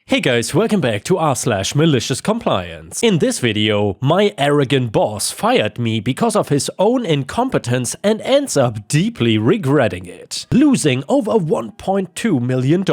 Hey guys, welcome back to r/maliciouscompliance. In this video, my arrogant boss fired me because of his own incompetence and ends up deeply regretting it, losing over $1.2 million.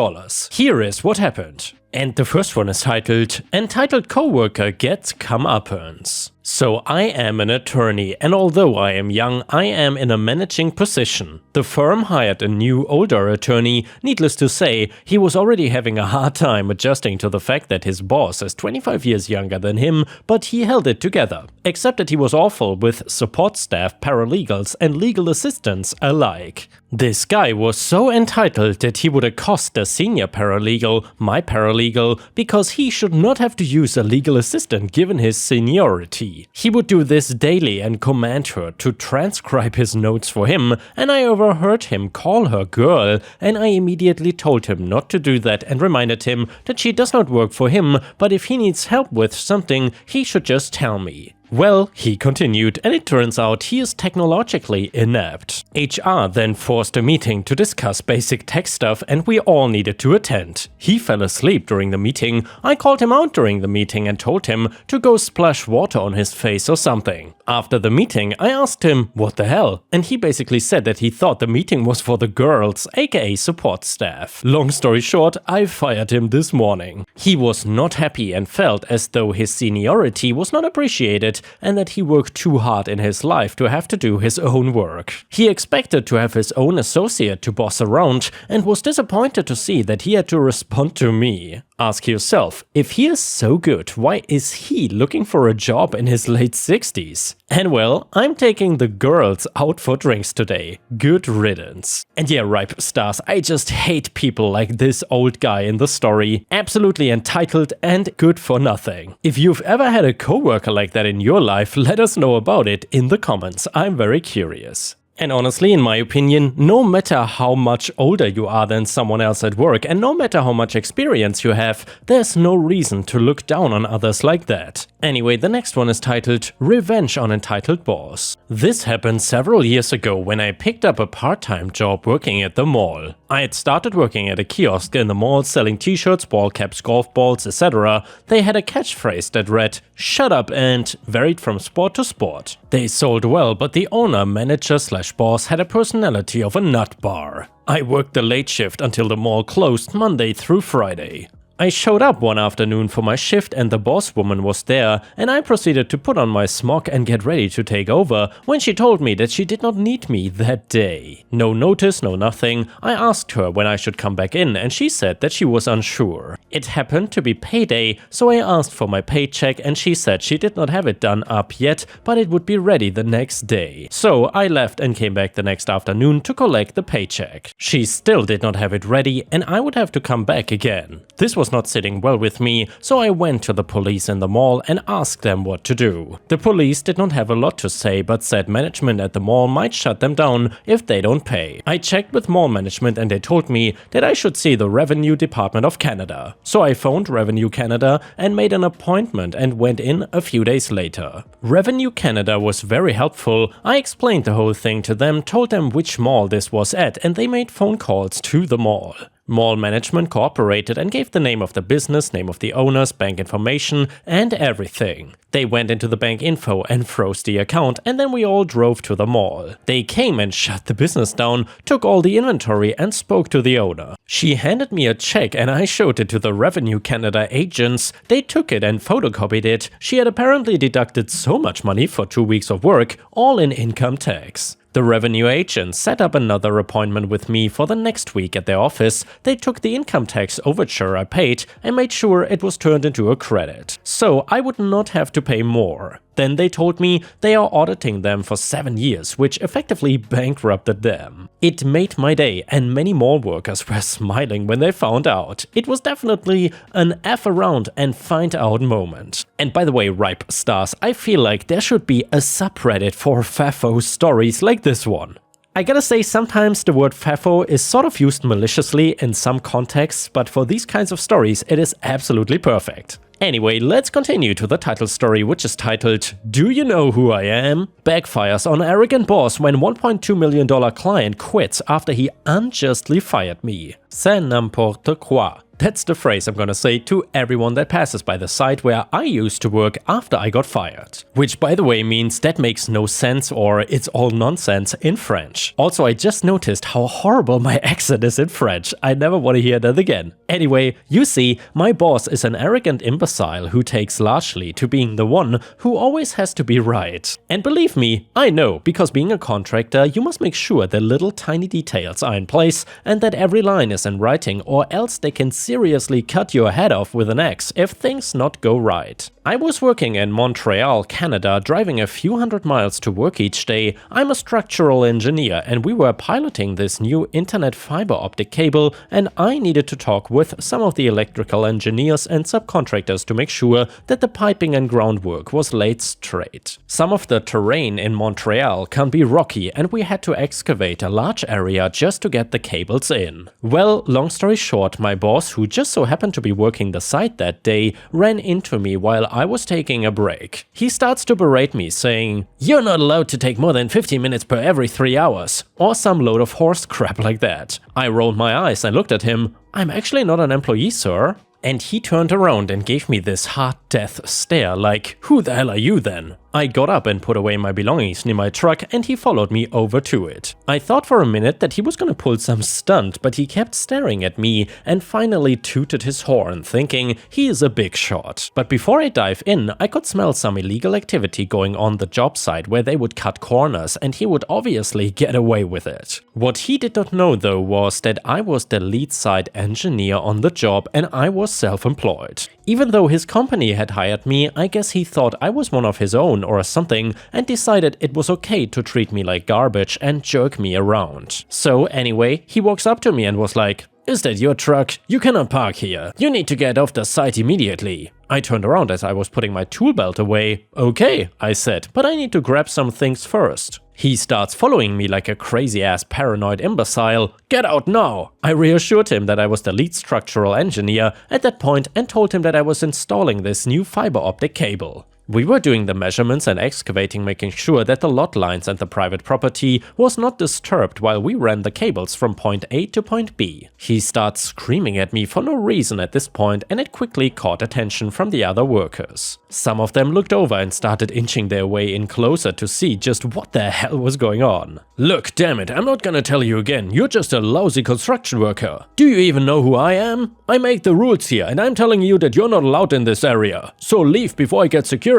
Here is what happened. And the first one is titled, Entitled Coworker Gets Comeuppance. So I am an attorney, and although I am young, I am in a managing position. The firm hired a new, older attorney. Needless to say, he was already having a hard time adjusting to the fact that his boss is 25 years younger than him, but he held it together. Except that he was awful with support staff, paralegals, and legal assistants alike. This guy was so entitled that he would accost a senior paralegal, my paralegal, because he should not have to use a legal assistant given his seniority. He would do this daily and command her to transcribe his notes for him, and I overheard him call her girl, and I immediately told him not to do that and reminded him that she does not work for him, but if he needs help with something, he should just tell me. Well, he continued, and it turns out he is technologically inept. HR then forced a meeting to discuss basic tech stuff, and we all needed to attend. He fell asleep during the meeting. I called him out during the meeting and told him to go splash water on his face or something. After the meeting, I asked him, what the hell? And he basically said that he thought the meeting was for the girls, aka support staff. Long story short, I fired him this morning. He was not happy and felt as though his seniority was not appreciated and that he worked too hard in his life to have to do his own work. He expected to have his own associate to boss around and was disappointed to see that he had to respond to me. Ask yourself, if he is so good, why is he looking for a job in his late 60s? And well, I'm taking the girls out for drinks today. Good riddance. And yeah, ripe stars, I just hate people like this old guy in the story. Absolutely entitled and good for nothing. If you've ever had a coworker like that in your life, let us know about it in the comments. I'm very curious. And honestly, in my opinion, no matter how much older you are than someone else at work, and no matter how much experience you have, there's no reason to look down on others like that. Anyway, the next one is titled Revenge on Entitled Boss. This happened several years ago when I picked up a part-time job working at the mall. I had started working at a kiosk in the mall selling t-shirts, ball caps, golf balls, etc. They had a catchphrase that read, "Shut up," and varied from sport to sport. They sold well, but the owner, manager / boss had a personality of a nut bar. I worked the late shift until the mall closed Monday through Friday. I showed up one afternoon for my shift and the boss woman was there, and I proceeded to put on my smock and get ready to take over when she told me that she did not need me that day. No notice, no nothing. I asked her when I should come back in and she said that she was unsure. It happened to be payday, so I asked for my paycheck and she said she did not have it done up yet, but it would be ready the next day. So I left and came back the next afternoon to collect the paycheck. She still did not have it ready and I would have to come back again. This was not sitting well with me, so I went to the police in the mall and asked them what to do. The police did not have a lot to say, but said management at the mall might shut them down if they don't pay. I checked with mall management and they told me that I should see the Revenue Department of Canada. So I phoned Revenue Canada and made an appointment and went in a few days later. Revenue Canada was very helpful. I explained the whole thing to them, told them which mall this was at, and they made phone calls to the mall. Mall management cooperated and gave the name of the business, name of the owners, bank information, and everything. They went into the bank info and froze the account, and then we all drove to the mall. They came and shut the business down, took all the inventory and spoke to the owner. She handed me a check and I showed it to the Revenue Canada agents. They took it and photocopied it. She had apparently deducted so much money for 2 weeks of work, all in income tax. The revenue agent set up another appointment with me for the next week at their office. They took the income tax overture I paid and made sure it was turned into a credit, so I would not have to pay more. Then they told me they are auditing them for 7 years, which effectively bankrupted them. It made my day, and many mall workers were smiling when they found out. It was definitely an F around and find out moment. And by the way, ripe stars, I feel like there should be a subreddit for FAFO stories like this one. I gotta say, sometimes the word FAFO is sort of used maliciously in some contexts, but for these kinds of stories it is absolutely perfect. Anyway, let's continue to the title story, which is titled, Do You Know Who I Am? Backfires on arrogant boss when $1.2 million client quits after he unjustly fired me. C'est n'importe quoi. That's the phrase I'm gonna say to everyone that passes by the site where I used to work after I got fired. Which, by the way, means that makes no sense or it's all nonsense in French. Also, I just noticed how horrible my accent is in French. I never want to hear that again. Anyway, you see, my boss is an arrogant imbecile who takes largely to being the one who always has to be right. And believe me, I know, because being a contractor, you must make sure the little tiny details are in place and that every line is in writing, or else they can seriously cut your head off with an axe if things not go right. I was working in Montreal, Canada, driving a few hundred miles to work each day. I'm a structural engineer and we were piloting this new internet fiber optic cable, and I needed to talk with some of the electrical engineers and subcontractors to make sure that the piping and groundwork was laid straight. Some of the terrain in Montreal can be rocky and we had to excavate a large area just to get the cables in. Well, long story short, my boss, who just so happened to be working the site that day, ran into me while I was taking a break. He starts to berate me, saying, "You're not allowed to take more than 15 minutes per every 3 hours," or some load of horse crap like that. I rolled my eyes and looked at him. "I'm actually not an employee, sir." And he turned around and gave me this hard death stare like, "Who the hell are you then?" I got up and put away my belongings near my truck and he followed me over to it. I thought for a minute that he was gonna pull some stunt, but he kept staring at me and finally tooted his horn, thinking he is a big shot. But before I dive in, I could smell some illegal activity going on the job site where they would cut corners and he would obviously get away with it. What he did not know though was that I was the lead site engineer on the job and I was self-employed. Even though his company had hired me, I guess he thought I was one of his own or something and decided it was okay to treat me like garbage and jerk me around. So anyway, he walks up to me and was like, "Is that your truck? You cannot park here. You need to get off the site immediately." I turned around as I was putting my tool belt away. "Okay," I said, "but I need to grab some things first." He starts following me like a crazy-ass paranoid imbecile. "Get out now!" I reassured him that I was the lead structural engineer at that point and told him that I was installing this new fiber optic cable. We were doing the measurements and excavating, making sure that the lot lines and the private property was not disturbed while we ran the cables from point A to point B. He starts screaming at me for no reason at this point and it quickly caught attention from the other workers. Some of them looked over and started inching their way in closer to see just what the hell was going on. "Look, damn it, I'm not gonna tell you again, you're just a lousy construction worker. Do you even know who I am? I make the rules here and I'm telling you that you're not allowed in this area. So leave before I get security."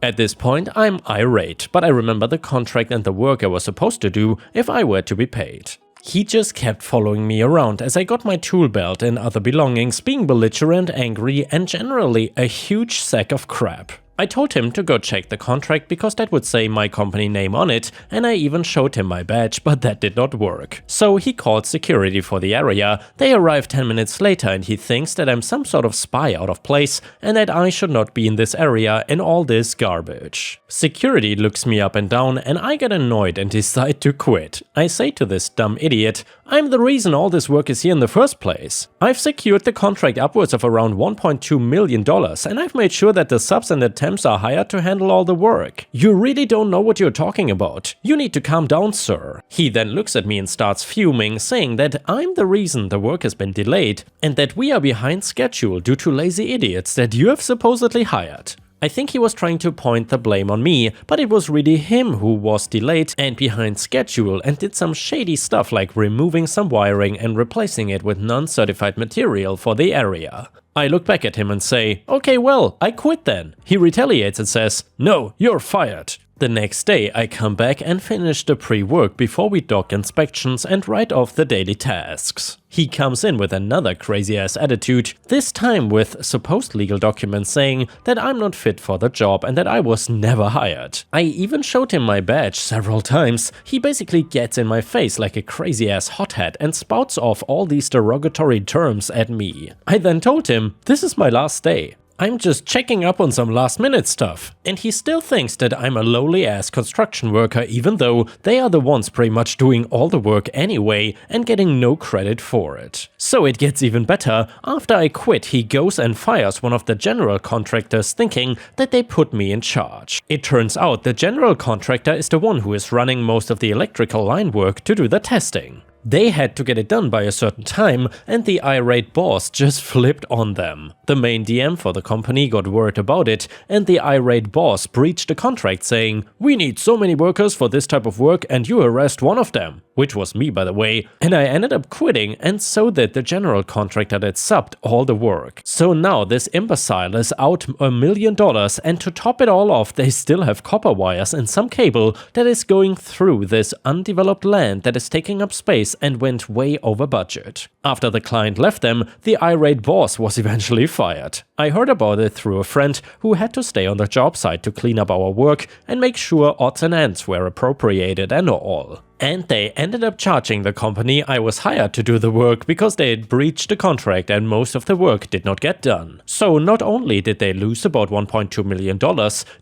At this point, I'm irate, but I remember the contract and the work I was supposed to do if I were to be paid. He just kept following me around as I got my tool belt and other belongings, being belligerent, angry, and generally a huge sack of crap. I told him to go check the contract because that would say my company name on it, and I even showed him my badge, but that did not work. So he called security for the area. They arrived 10 minutes later and he thinks that I'm some sort of spy out of place and that I should not be in this area in all this garbage. Security looks me up and down and I get annoyed and decide to quit. I say to this dumb idiot, "I'm the reason all this work is here in the first place. I've secured the contract upwards of around $1.2 million and I've made sure that the subs and the temps are hired to handle all the work. You really don't know what you're talking about. You need to calm down, sir." He then looks at me and starts fuming, saying that I'm the reason the work has been delayed and that we are behind schedule due to lazy idiots that you have supposedly hired. I think he was trying to point the blame on me, but it was really him who was delayed and behind schedule and did some shady stuff like removing some wiring and replacing it with non-certified material for the area. I look back at him and say, "Okay, well, I quit then." He retaliates and says, "No, you're fired." The next day I come back and finish the pre-work before we dock inspections and write off the daily tasks. He comes in with another crazy-ass attitude, this time with supposed legal documents saying that I'm not fit for the job and that I was never hired. I even showed him my badge several times. He basically gets in my face like a crazy-ass hothead and spouts off all these derogatory terms at me. I then told him, "This is my last day." I'm just checking up on some last minute stuff. And he still thinks that I'm a lowly ass construction worker even though they are the ones pretty much doing all the work anyway and getting no credit for it. So it gets even better. After I quit, he goes and fires one of the general contractors thinking that they put me in charge. It turns out the general contractor is the one who is running most of the electrical line work to do the testing. They had to get it done by a certain time, and the irate boss just flipped on them. The main DM for the company got word about it, and the irate boss breached the contract saying, "We need so many workers for this type of work and you arrest one of them." Which was me, by the way, and I ended up quitting, and so did the general contractor that subbed all the work. So now this imbecile is out $1 million, and to top it all off, they still have copper wires and some cable that is going through this undeveloped land that is taking up space and went way over budget. After the client left them, the irate boss was eventually fired. I heard about it through a friend who had to stay on the job site to clean up our work and make sure odds and ends were appropriated and all. And they ended up charging the company I was hired to do the work because they had breached the contract and most of the work did not get done. So not only did they lose about $1.2 million,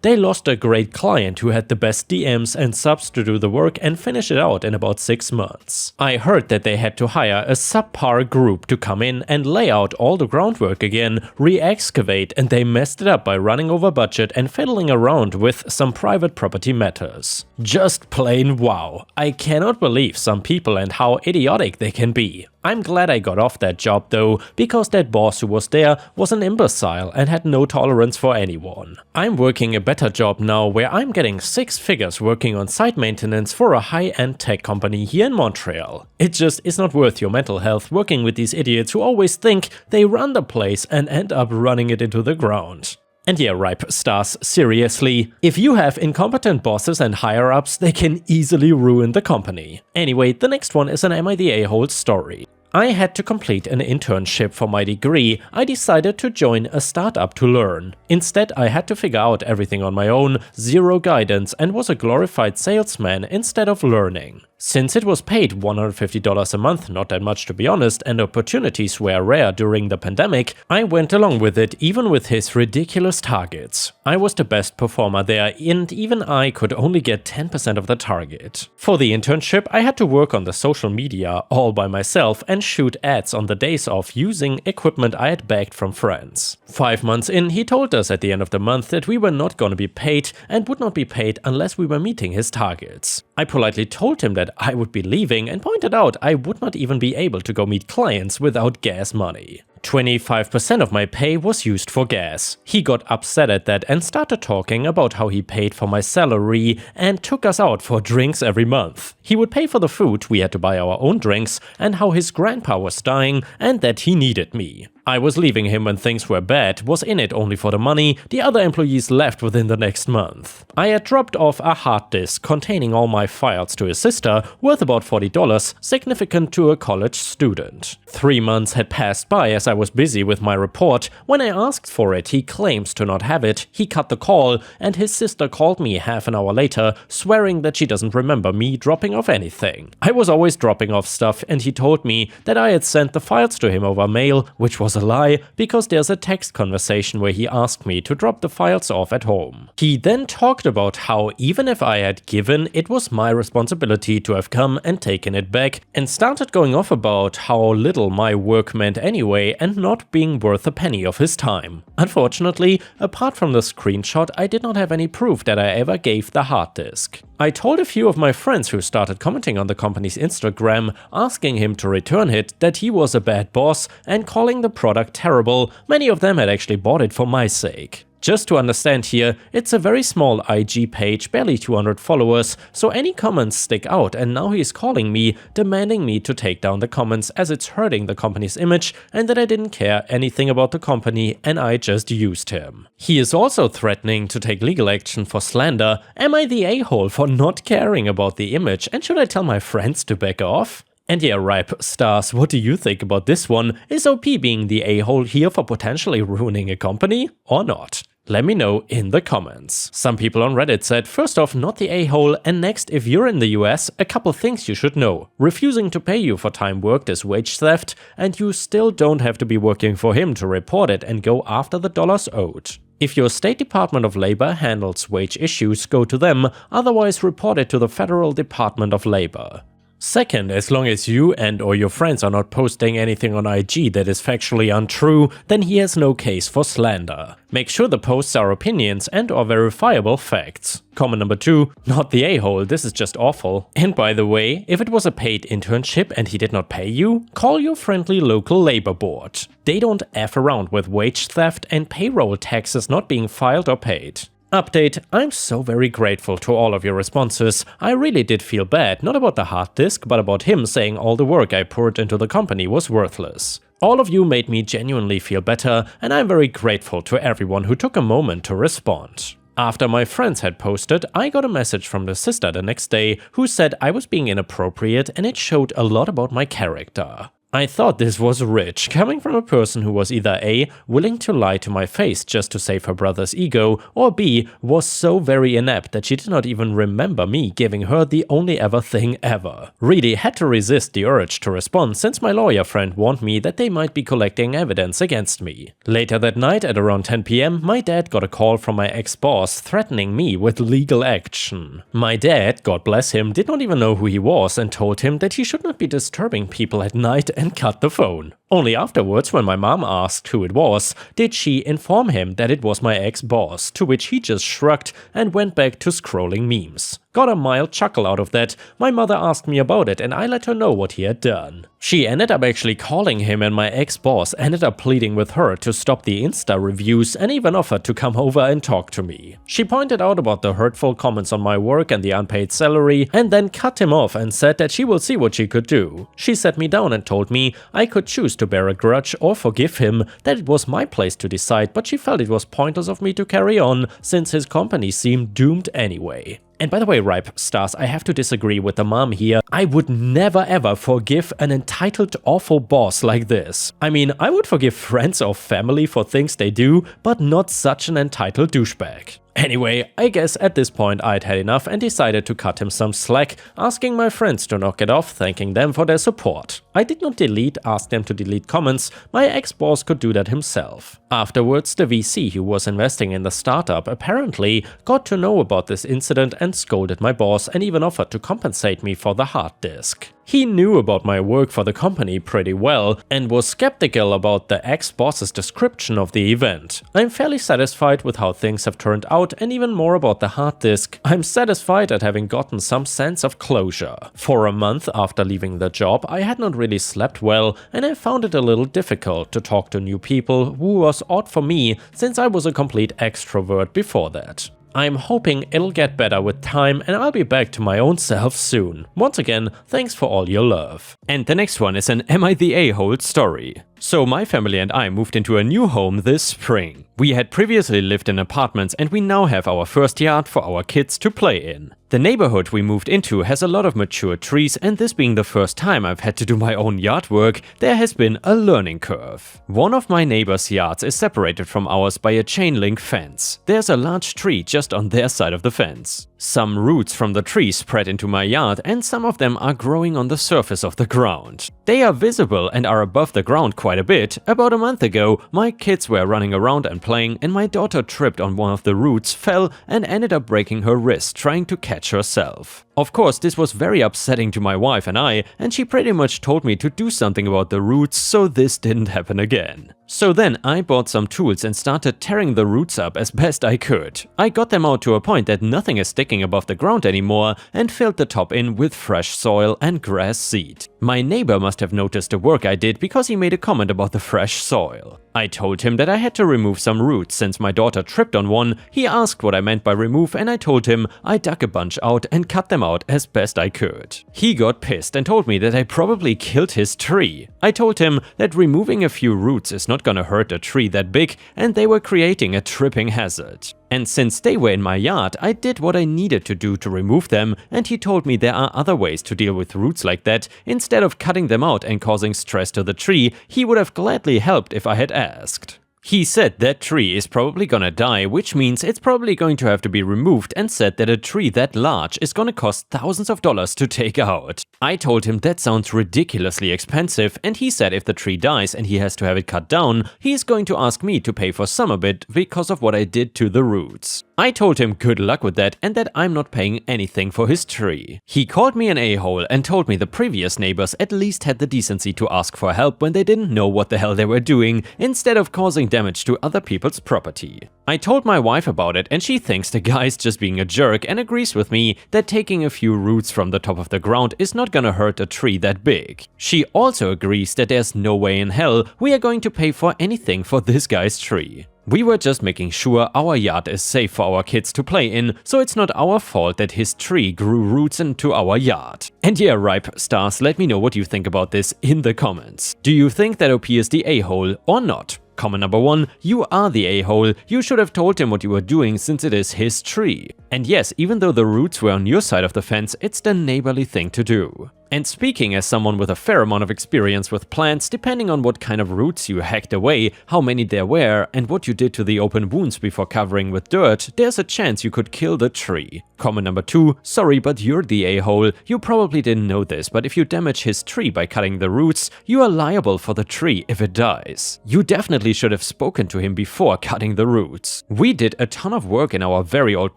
they lost a great client who had the best DMs and subs to do the work and finish it out in about 6 months. I heard that they had to hire a subpar group to come in and lay out all the groundwork again, re-excavate, and they messed it up by running over budget and fiddling around with some private property matters. Just plain wow. I cannot believe some people and how idiotic they can be. I'm glad I got off that job though, because that boss who was there was an imbecile and had no tolerance for anyone. I'm working a better job now where I'm getting 6 figures working on site maintenance for a high-end tech company here in Montreal. It just is not worth your mental health working with these idiots who always think they run the place and end up running it into the ground. And yeah, ripe stars, seriously. If you have incompetent bosses and higher-ups, they can easily ruin the company. Anyway, the next one is an Am I the A-hole story. I had to complete an internship for my degree. I decided to join a startup to learn. Instead, I had to figure out everything on my own, zero guidance, and was a glorified salesman instead of learning. Since it was paid $150 a month, not that much to be honest, and opportunities were rare during the pandemic, I went along with it even with his ridiculous targets. I was the best performer there, and even I could only get 10% of the target. For the internship, I had to work on the social media all by myself and shoot ads on the days off using equipment I had begged from friends. 5 months in, he told us at the end of the month that we were not gonna be paid and would not be paid unless we were meeting his targets. I politely told him that I would be leaving and pointed out I would not even be able to go meet clients without gas money. 25% of my pay was used for gas. He got upset at that and started talking about how he paid for my salary and took us out for drinks every month. He would pay for the food, we had to buy our own drinks, and how his grandpa was dying and that he needed me. I was leaving him when things were bad, was in it only for the money, the other employees left within the next month. I had dropped off a hard disk containing all my files to his sister, worth about $40, significant to a college student. 3 months had passed by as I was busy with my report. When I asked for it, he claims to not have it, he cut the call, and his sister called me half an hour later, swearing that she doesn't remember me dropping off anything. I was always dropping off stuff, and he told me that I had sent the files to him over mail, which was a lie, because there's a text conversation where he asked me to drop the files off at home. He then talked about how even if I had given, it was my responsibility to have come and taken it back, and started going off about how little my work meant anyway and not being worth a penny of his time. Unfortunately, apart from the screenshot, I did not have any proof that I ever gave the hard disk. I told a few of my friends who started commenting on the company's Instagram, asking him to return it, that he was a bad boss and calling the product terrible. Many of them had actually bought it for my sake. Just to understand here, it's a very small IG page, barely 200 followers, so any comments stick out, and now he's calling me, demanding me to take down the comments as it's hurting the company's image and that I didn't care anything about the company and I just used him. He is also threatening to take legal action for slander. Am I the a-hole for not caring about the image, and should I tell my friends to back off? And yeah, ripe stars, what do you think about this one? Is OP being the a-hole here for potentially ruining a company or not? Let me know in the comments. Some people on Reddit said, first off, not the a-hole, and next, if you're in the US, a couple things you should know. Refusing to pay you for time worked is wage theft, and you still don't have to be working for him to report it and go after the dollars owed. If your State Department of Labor handles wage issues, go to them, otherwise report it to the Federal Department of Labor. Second, as long as you and/or your friends are not posting anything on IG that is factually untrue, then he has no case for slander. Make sure the posts are opinions and/or verifiable facts. Comment number 2, not the a-hole, this is just awful. And by the way, if it was a paid internship and he did not pay you, call your friendly local labor board. They don't F around with wage theft and payroll taxes not being filed or paid. Update, I'm so very grateful to all of your responses. I really did feel bad, not about the hard disk, but about him saying all the work I poured into the company was worthless. All of you made me genuinely feel better, and I'm very grateful to everyone who took a moment to respond. After my friends had posted, I got a message from the sister the next day who said I was being inappropriate and it showed a lot about my character. I thought this was rich, coming from a person who was either A, willing to lie to my face just to save her brother's ego, or B, was so very inept that she did not even remember me giving her the only ever thing ever. Really had to resist the urge to respond since my lawyer friend warned me that they might be collecting evidence against me. Later that night at around 10 PM, my dad got a call from my ex-boss threatening me with legal action. My dad, God bless him, did not even know who he was and told him that he should not be disturbing people at night and cut the phone. Only afterwards, when my mom asked who it was, did she inform him that it was my ex-boss, to which he just shrugged and went back to scrolling memes. Got a mild chuckle out of that. My mother asked me about it and I let her know what he had done. She ended up actually calling him, and my ex-boss ended up pleading with her to stop the Insta reviews and even offered to come over and talk to me. She pointed out about the hurtful comments on my work and the unpaid salary and then cut him off and said that she will see what she could do. She sat me down and told me I could choose to bear a grudge or forgive him, that it was my place to decide, but she felt it was pointless of me to carry on since his company seemed doomed anyway. And by the way, Ripe Stars, I have to disagree with the mom here. I would never ever forgive an entitled awful boss like this. I mean, I would forgive friends or family for things they do, but not such an entitled douchebag. Anyway, I guess at this point I'd had enough and decided to cut him some slack, asking my friends to knock it off, thanking them for their support. I did not ask them to delete comments, my ex-boss could do that himself. Afterwards, the VC who was investing in the startup apparently got to know about this incident and scolded my boss and even offered to compensate me for the hard disk. He knew about my work for the company pretty well and was skeptical about the ex-boss's description of the event. I'm fairly satisfied with how things have turned out, and even more about the hard disk. I'm satisfied at having gotten some sense of closure. For a month after leaving the job, I had not really slept well, and I found it a little difficult to talk to new people, who was odd for me since I was a complete extrovert before that. I'm hoping it'll get better with time and I'll be back to my own self soon. Once again, thanks for all your love. And the next one is an Am I the A-hole story. So my family and I moved into a new home this spring. We had previously lived in apartments and we now have our first yard for our kids to play in. The neighborhood we moved into has a lot of mature trees, and this being the first time I've had to do my own yard work, there has been a learning curve. One of my neighbor's yards is separated from ours by a chain link fence. There's a large tree just on their side of the fence. Some roots from the tree spread into my yard, and some of them are growing on the surface of the ground. They are visible and are above the ground quite a bit. About a month ago, my kids were running around and playing, and my daughter tripped on one of the roots, fell, and ended up breaking her wrist trying to catch herself. Of course, this was very upsetting to my wife and I, and she pretty much told me to do something about the roots so this didn't happen again. So then I bought some tools and started tearing the roots up as best I could. I got them out to a point that nothing is sticking above the ground anymore and filled the top in with fresh soil and grass seed. My neighbor must have noticed the work I did because he made a comment about the fresh soil. I told him that I had to remove some roots since my daughter tripped on one. He asked what I meant by remove, and I told him I dug a bunch out and cut them out as best I could. He got pissed and told me that I probably killed his tree. I told him that removing a few roots is not gonna hurt a tree that big, and they were creating a tripping hazard. And since they were in my yard, I did what I needed to do to remove them, and he told me there are other ways to deal with roots like that. Instead of cutting them out and causing stress to the tree, he would have gladly helped if I had asked. He said that tree is probably gonna die, which means it's probably going to have to be removed, and said that a tree that large is gonna cost thousands of dollars to take out. I told him that sounds ridiculously expensive, and he said if the tree dies and he has to have it cut down, he is going to ask me to pay for some of it because of what I did to the roots. I told him good luck with that and that I'm not paying anything for his tree. He called me an a-hole and told me the previous neighbors at least had the decency to ask for help when they didn't know what the hell they were doing, instead of causing damage to other people's property. I told my wife about it and she thinks the guy's just being a jerk and agrees with me that taking a few roots from the top of the ground is not gonna hurt a tree that big. She also agrees that there's no way in hell we are going to pay for anything for this guy's tree. We were just making sure our yard is safe for our kids to play in, so it's not our fault that his tree grew roots into our yard. And yeah, Ripe Stars, let me know what you think about this in the comments. Do you think that OP is the a-hole or not? Comment number 1, you are the a-hole. You should have told him what you were doing since it is his tree. And yes, even though the roots were on your side of the fence, it's the neighborly thing to do. And speaking as someone with a fair amount of experience with plants, depending on what kind of roots you hacked away, how many there were, and what you did to the open wounds before covering with dirt, there's a chance you could kill the tree. Comment number 2, sorry, but you're the a-hole. You probably didn't know this, but if you damage his tree by cutting the roots, you are liable for the tree if it dies. You definitely should have spoken to him before cutting the roots. We did a ton of work in our very old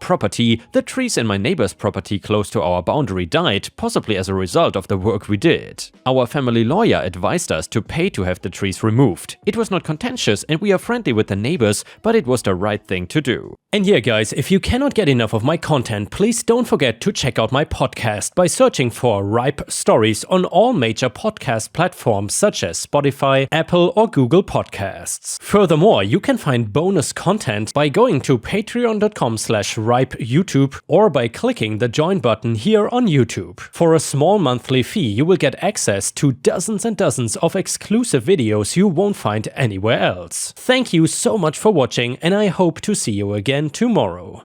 property. The trees in my neighbor's property close to our boundary died, possibly as a result of the work we did. Our family lawyer advised us to pay to have the trees removed. It was not contentious and we are friendly with the neighbors, but it was the right thing to do. And yeah guys, if you cannot get enough of my content, please don't forget to check out my podcast by searching for Ripe Stories on all major podcast platforms such as Spotify, Apple or Google Podcasts. Furthermore, you can find bonus content by going to patreon.com/ripeyoutube or by clicking the join button here on YouTube. For a small monthly fee, you will get access to dozens and dozens of exclusive videos you won't find anywhere else. Thank you so much for watching and I hope to see you again tomorrow.